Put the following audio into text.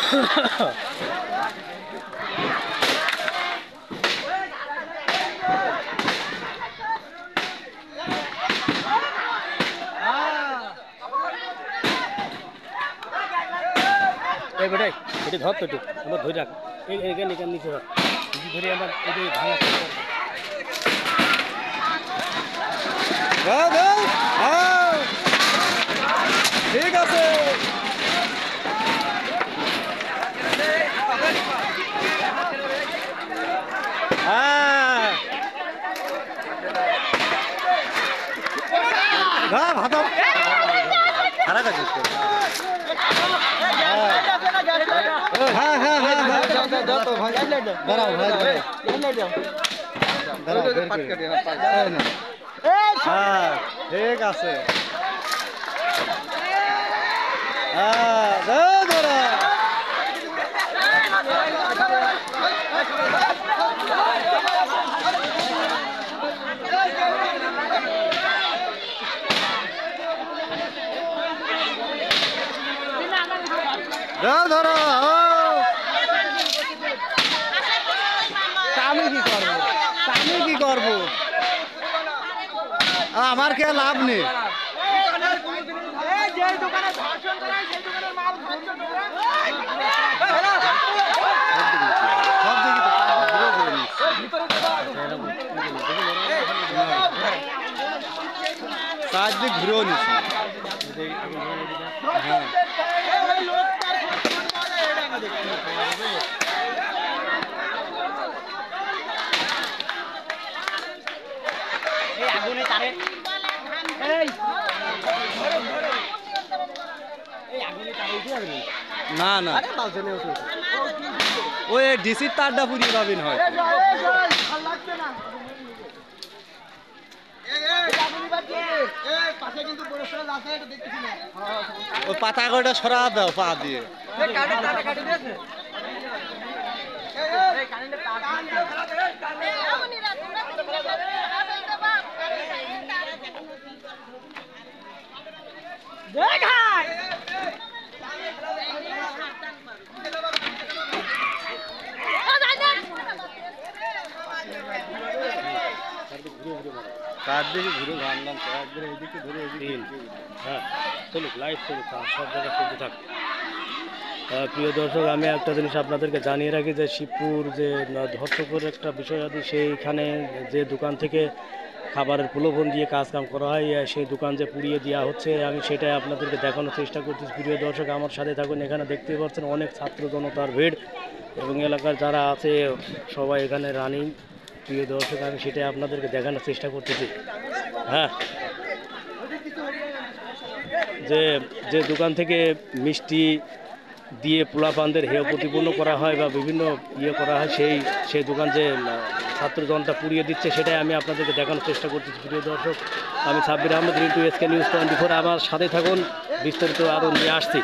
এই বেটাই এটা ধর তো একটু আমার ধরে রাখ এখানে এখানে নিচে রাখ ধরে আমার এই ভাঙা ঠিক আছে ভাতা খারাপ আছে হ্যাঁ হ্যাঁ হ্যাঁ দাঁড়াও ভাই হ্যাঁ ঠিক আছে ধরা ধরো আমি কি করবো আমার কে লাভ নেই কাজ দিয়ে ঘুরেও নিচ্ছি না না ওই ডিসির তারটা পুড়িয়ে পাবেন হয় ওই পাতা কটা সরা দাও পা দিয়ে কার দিকে ঘুরে ভাঙলাম তো একবারে এদিকে ধরে এদিকে হ্যাঁ চলুক লাইভ চলুক সব জায়গায় চলতে থাক প্রিয় দর্শক আমি একটা জিনিস আপনাদেরকে জানিয়ে রাখি যে শিবপুর যে ধর্ষকের একটা বিষয় আছে সেইখানে যে দোকান থেকে খাবারের প্রলোভন দিয়ে কাজকাম করা হয় সেই দোকান যে পুড়িয়ে দেওয়া হচ্ছে আমি সেটাই আপনাদেরকে দেখানোর চেষ্টা করতেছি প্রিয় দর্শক আমার সাথে থাকুন এখানে দেখতে পাচ্ছেন অনেক ছাত্র জনতার ভিড় এবং এলাকার যারা আছে সবাই এখানে রানিং প্রিয় দর্শক আমি সেটাই আপনাদেরকে দেখানোর চেষ্টা করতেছি হ্যাঁ যে দোকান থেকে মিষ্টি দিয়ে পোলাপানদের হেয় প্রতিপূর্ণ করা হয় বা বিভিন্ন ইয়ে করা হয় সেই দোকান যে ছাত্র জনতা পুড়িয়ে দিচ্ছে সেটাই আমি আপনাদেরকে দেখানোর চেষ্টা করতেছি প্রিয় দর্শক আমি সাব্বির আহমেদ রিন্টু SK News 24 আমার সাথে থাকুন বিস্তারিত আরও নিয়ে আসছি